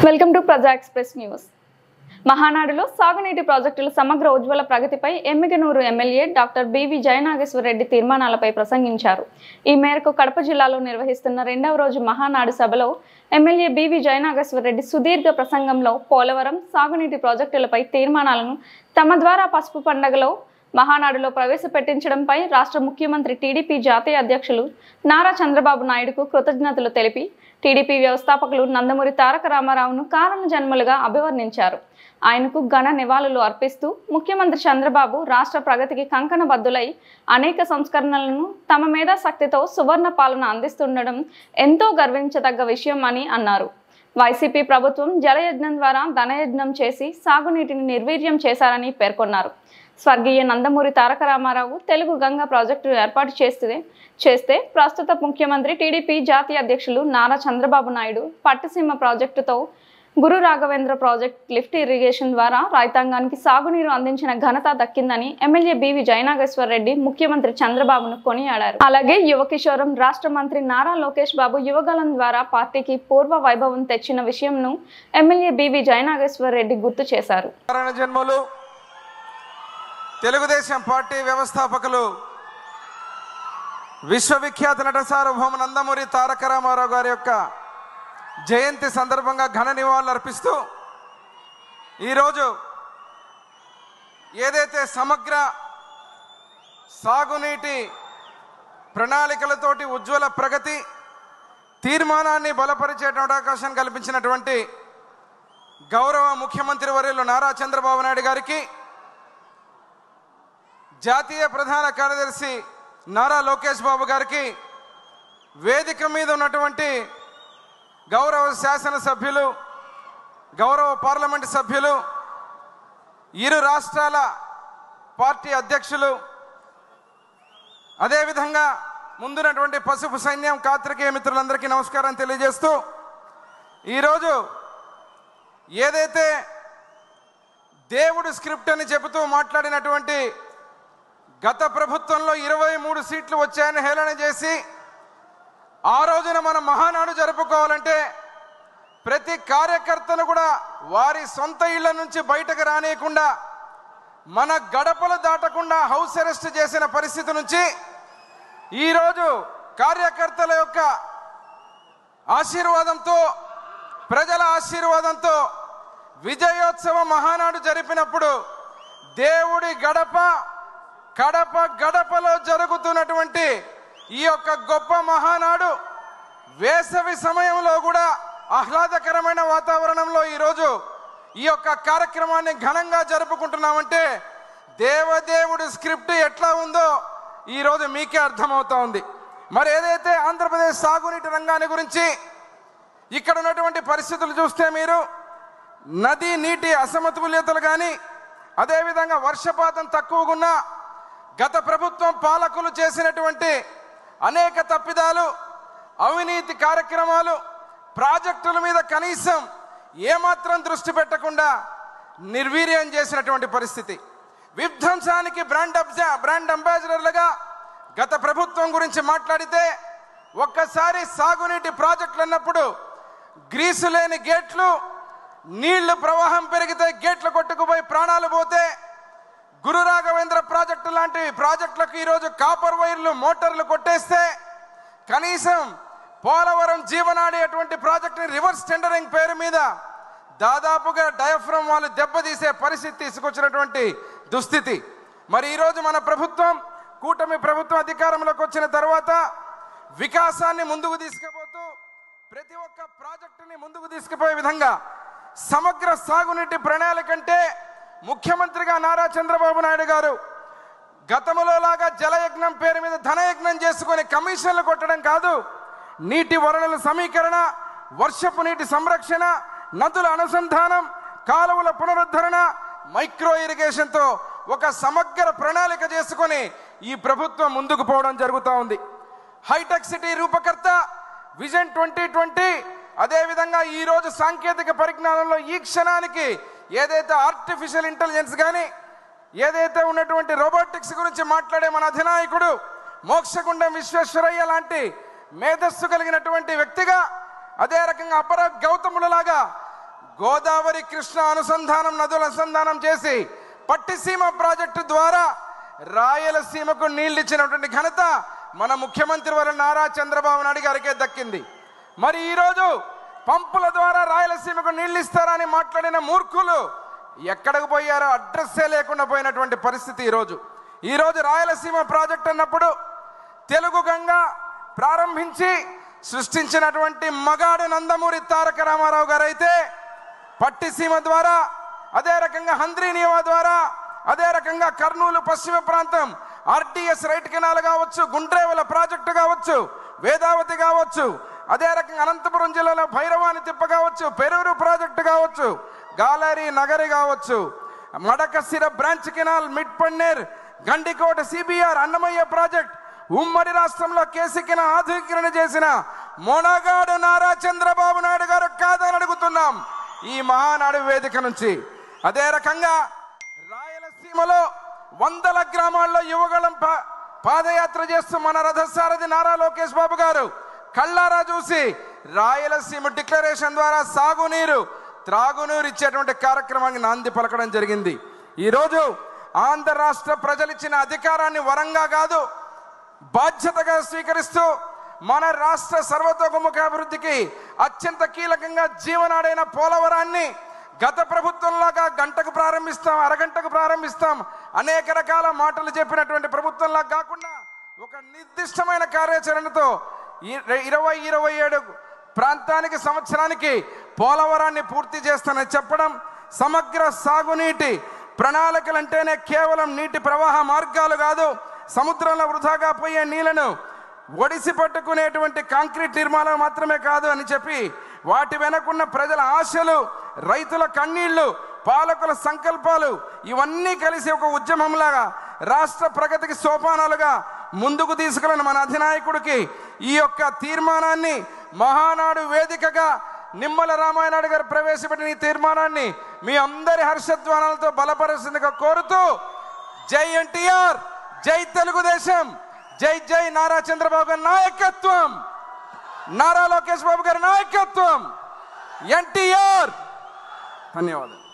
Welcome to Praja express news. మహానాడులో సాగునీటి ప్రాజెక్టుల సమగ్ర ఉజ్వల ప్రగతిపై Emmiganur MLA doctor BV Jayanageswar Reddy తీర్మానాలపై ప్రసంగించారు. ఈ మేరకు కడప జిల్లాలో నిర్వహిస్తున్న రెండవ రోజు మహానాడు సభలో ఎమ్మెల్యే బివి జయనాగేశ్వర్ రెడ్డి సుదీర్ఘ ప్రసంగంలో పోలవరం సాగునీటి ప్రాజెక్టులపై తీర్మానాలను తమ ద్వారా పసుపు పండుగలో మహానాడులో ప్రవేశపెట్టించడంపై రాష్ట్ర ముఖ్యమంత్రి టీడీపీ జాతీయ అధ్యక్షులు నారా చంద్రబాబు నాయుడుకు కృతజ్ఞతలు తెలిపి టీడీపీ వ్యవస్థాపకులు నందమూరి తారక రామారావును కారణ జన్మలుగా అభివర్ణించారు. ఆయనకు ఘన నివాళులు అర్పిస్తూ ముఖ్యమంత్రి చంద్రబాబు రాష్ట్ర ప్రగతికి కంకణబద్దులై అనేక సంస్కరణలను తమ మేధాశక్తితో సువర్ణ పాలన అందిస్తుండడం ఎంతో గర్వించదగ్గ విషయం అని అన్నారు. వైసీపీ ప్రభుత్వం జలయజ్ఞం ద్వారా ధనయజ్ఞం చేసి సాగునీటిని నిర్వీర్యం చేశారని పేర్కొన్నారు. స్వర్గీయ నందమూరి తారక రామారావు తెలుగు గంగా ప్రాజెక్టును ఏర్పాటు చేస్తే ప్రస్తుత ముఖ్యమంత్రి టీడీపీ జాతీయ అధ్యక్షులు నారా చంద్రబాబు నాయుడు పట్టిసీమ ప్రాజెక్టుతో గురు రాఘవేంద్ర ప్రాజెక్ట్ లిఫ్ట్ ఇరిగేషన్ ద్వారా రైతాంగానికి సాగునీరు అందించిన ఘనత దక్కిందని ఎమ్మెల్యే బివి జయనాగేశ్వర్ రెడ్డి ముఖ్యమంత్రి చంద్రబాబును కొనియాడారు. అలాగే యువకిషోరం రాష్ట్ర మంత్రి నారా లోకేష్ బాబు యువగలం ద్వారా పార్టీకి పూర్వ వైభవం తెచ్చిన విషయంను ఎమ్మెల్యే బివి జయనాగేశ్వర్ రెడ్డి గుర్తు చేశారు. తెలుగుదేశం పార్టీ వ్యవస్థాపకులు విశ్వవిఖ్యాత నట సార్వభౌమ నందమూరి తారక రామారావు గారి యొక్క జయంతి సందర్భంగా ఘన నివాళులు అర్పిస్తూ ఈరోజు ఏదైతే సమగ్ర సాగునీటి ప్రణాళికలతోటి ఉజ్వల ప్రగతి తీర్మానాన్ని బలపరిచేటువంటి అవకాశం కల్పించినటువంటి గౌరవ ముఖ్యమంత్రి వర్యులు నారా చంద్రబాబు నాయుడు గారికి, జాతీయ ప్రధాన కార్యదర్శి నారా లోకేష్ బాబు గారికి, వేదిక మీద ఉన్నటువంటి గౌరవ శాసనసభ్యులు, గౌరవ పార్లమెంటు సభ్యులు, ఇరు రాష్ట్రాల పార్టీ అధ్యక్షులు, అదేవిధంగా ముందున్నటువంటి పసుపు సైన్యం పాత్రికేయ మిత్రులందరికీ నమస్కారం తెలియజేస్తూ, ఈరోజు ఏదైతే దేవుడు స్క్రిప్ట్ అని చెబుతూ మాట్లాడినటువంటి గత ప్రభుత్వంలో 23 సీట్లు వచ్చాయని హేళన చేసి ఆ రోజున మనం మహానాడు జరుపుకోవాలంటే ప్రతి కార్యకర్తను కూడా వారి సొంత ఇళ్ల నుంచి బయటకు రానియకుండా మన గడపలు దాటకుండా హౌస్ అరెస్ట్ చేసిన పరిస్థితి నుంచి ఈరోజు కార్యకర్తల యొక్క ఆశీర్వాదంతో, ప్రజల ఆశీర్వాదంతో విజయోత్సవ మహానాడు జరిపినప్పుడు దేవుడి కడప గడపలో జరుగుతున్నటువంటి ఈ యొక్క గొప్ప మహానాడు వేసవి సమయంలో కూడా ఆహ్లాదకరమైన వాతావరణంలో ఈరోజు ఈ యొక్క కార్యక్రమాన్ని ఘనంగా జరుపుకుంటున్నామంటే దేవదేవుడి స్క్రిప్ట్ ఎట్లా ఉందో ఈరోజు మీకే అర్థమవుతా ఉంది. మరి ఏదైతే ఆంధ్రప్రదేశ్ సాగునీటి రంగాన్ని గురించి ఇక్కడ ఉన్నటువంటి పరిస్థితులు చూస్తే మీరు నదీ నీటి అసమతుల్యతలు కానీ, అదేవిధంగా వర్షపాతం తక్కువగా ఉన్న గత ప్రభుత్వం పాలకులు చేసినటువంటి అనేక తప్పిదాలు, అవినీతి కార్యక్రమాలు, ప్రాజెక్టుల మీద కనీసం ఏమాత్రం దృష్టి పెట్టకుండా నిర్వీర్యం చేసినటువంటి పరిస్థితి, విధ్వంసానికి బ్రాండ్ అంబాసిడర్లుగా గత ప్రభుత్వం గురించి మాట్లాడితే ఒక్కసారి సాగునీటి ప్రాజెక్టులు అన్నప్పుడు గ్రీసు లేని గేట్లు, నీళ్లు ప్రవాహం పెరిగితే గేట్లు కొట్టుకుపోయి ప్రాణాలు పోతే, గురు రాఘవేంద్ర ప్రాజెక్టు లాంటి ప్రాజెక్టులకు ఈరోజు కాపర్ వైర్లు మోటార్లు కొట్టేస్తే, కనీసం పోలవరం జీవనాడి అటువంటి ప్రాజెక్టుని రివర్స్ టెండరింగ్ పేరు మీద దాదాపుగా డయాఫ్రమ్ వాళ్ళు దెబ్బతీసే పరిస్థితి తీసుకొచ్చినటువంటి దుస్థితి. మరి ఈరోజు మన ప్రభుత్వం, కూటమి ప్రభుత్వం అధికారంలోకి వచ్చిన తర్వాత వికాసాన్ని ముందుకు తీసుకుపోతూ ప్రతి ఒక్క ప్రాజెక్టుని ముందుకు తీసుకుపోయే విధంగా సమగ్ర సాగునీటి ప్రణాళిక అంటే ముఖ్యమంత్రిగా నారా చంద్రబాబు నాయుడు గారు గతంలో లాగా జలయజ్ఞం పేరు మీద ధనయజ్ఞం చేసుకొని కమిషన్లు కొట్టడం కాదు, నీటి వనరుల సమీకరణ, వర్షపు నీటి సంరక్షణ, నదుల అనుసంధానం, కాలువల పునరుద్ధరణ, మైక్రో ఇరిగేషన్తో ఒక సమగ్ర ప్రణాళిక చేసుకొని ఈ ప్రభుత్వం ముందుకు పోవడం జరుగుతూ ఉంది. హైటెక్ సిటీ రూపకర్త విజన్ 2020, అదేవిధంగా ఈరోజు సాంకేతిక పరిజ్ఞానంలో ఈ క్షణానికి ఏదైతే ఆర్టిఫిషియల్ ఇంటెలిజెన్స్ కానీ, ఏదైతే ఉన్నటువంటి రోబోటిక్స్ గురించి మాట్లాడే మన అధినాయకుడు మోక్షగుండం విశ్వేశ్వరయ్య లాంటి మేధస్సు కలిగినటువంటి వ్యక్తిగా, అదే రకంగా అపర గౌతములలాగా గోదావరి కృష్ణ అనుసంధానం, నదుల అనుసంధానం చేసి పట్టిసీమ ప్రాజెక్టు ద్వారా రాయలసీమకు నీళ్లు ఇచ్చినటువంటి ఘనత మన ముఖ్యమంత్రి వారు నారా చంద్రబాబు నాయుడు గారికే దక్కింది. మరి ఈరోజు పంపుల ద్వారా రాయలసీమకు నీళ్లు ఇస్తారని మాట్లాడిన మూర్ఖులు ఎక్కడికి పోయారో అడ్రస్సే లేకుండా పోయినటువంటి పరిస్థితి ఈరోజు రాయలసీమ ప్రాజెక్ట్ అన్నప్పుడు తెలుగు గంగ ప్రారంభించి సృష్టించినటువంటి మగాడు నందమూరి తారక రామారావు గారు అయితే పట్టిసీమ ద్వారా, అదే రకంగా హంద్రీనీవా ద్వారా, అదే రకంగా కర్నూలు పశ్చిమ ప్రాంతం ఆర్టీఎస్ రైట్ కెనాల్ కావచ్చు, గుండ్రేవల ప్రాజెక్టు కావచ్చు, వేదావతి కావచ్చు, అదే రకంగా అనంతపురం జిల్లాలో భైరవాని తిప్ప కావచ్చు, పెరూరు ప్రాజెక్టు కావచ్చు, గాలేరి నగరి కావచ్చు, Madakasira branch canal, మిడ్పన్నేర్, Gandikota CBR, Annamayya project, ఉమ్మడి రాష్ట్రంలో కేసీకిన ఆధునీకరణ చేసిన మొనగాడు నారా చంద్రబాబు నాయుడు గారు కాదని అడుగుతున్నాం ఈ మహానాడు వేదిక నుంచి. అదే రకంగా రాయలసీమలో వందల గ్రామాల్లో యువగళం పాదయాత్ర చేస్తూ మన రథసారథి నారా లోకేష్ బాబు గారు కళ్ళారా చూసి రాయలసీమ డిక్లరేషన్ ద్వారా సాగునీరు, త్రాగునీరు ఇచ్చేటువంటి కార్యక్రమానికి నాంది పలకడం జరిగింది. ఈరోజు ఆంధ్ర రాష్ట్ర ప్రజలు ఇచ్చిన అధికారాన్ని వరంగా కాదు బాధ్యతగా స్వీకరిస్తూ మన రాష్ట్ర సర్వతోముఖాభివృద్ధికి అత్యంత కీలకంగా జీవనాడైన పోలవరాన్ని గత ప్రభుత్వంలాగా గంటకు ప్రారంభిస్తాం, అరగంటకు ప్రారంభిస్తాం, అనేక రకాల మాటలు చెప్పినటువంటి ప్రభుత్వంలా కాకుండా ఒక నిర్దిష్టమైన కార్యాచరణతో 2027 ప్రాంతానికి సంవత్సరానికి పోలవరాన్ని పూర్తి చేస్తానని చెప్పడం, సమగ్ర సాగునీటి ప్రణాళికలు అంటేనే కేవలం నీటి ప్రవాహ మార్గాలు కాదు, సముద్రంలో వృధాగా పోయే నీళ్లను ఒడిసి పట్టుకునేటువంటి కాంక్రీట్ నిర్మాణం మాత్రమే కాదు అని చెప్పి వాటి వెనకున్న ప్రజల ఆశలు, రైతుల కన్నీళ్లు, పాలకుల సంకల్పాలు ఇవన్నీ కలిసి ఒక ఉద్యమంలాగా రాష్ట్ర ప్రగతికి సోపానాలుగా ముందుకు తీసుకెళ్లిన మన అధినాయకుడికి ఈ యొక్క తీర్మానాన్ని మహానాడు వేదికగా నిమ్మల రామానాయుడు గారు ప్రవేశపెట్టిన ఈ తీర్మానాన్ని మీ అందరి హర్షధ్వానాలతో బలపరుస్తుందిగా కోరుతూ జై ఎన్టీఆర్, జై తెలుగుదేశం, జై జై నారా చంద్రబాబు గారి నాయకత్వం, నారా లోకేష్ బాబు గారి నాయకత్వం, ఎన్టీఆర్. ధన్యవాదాలు.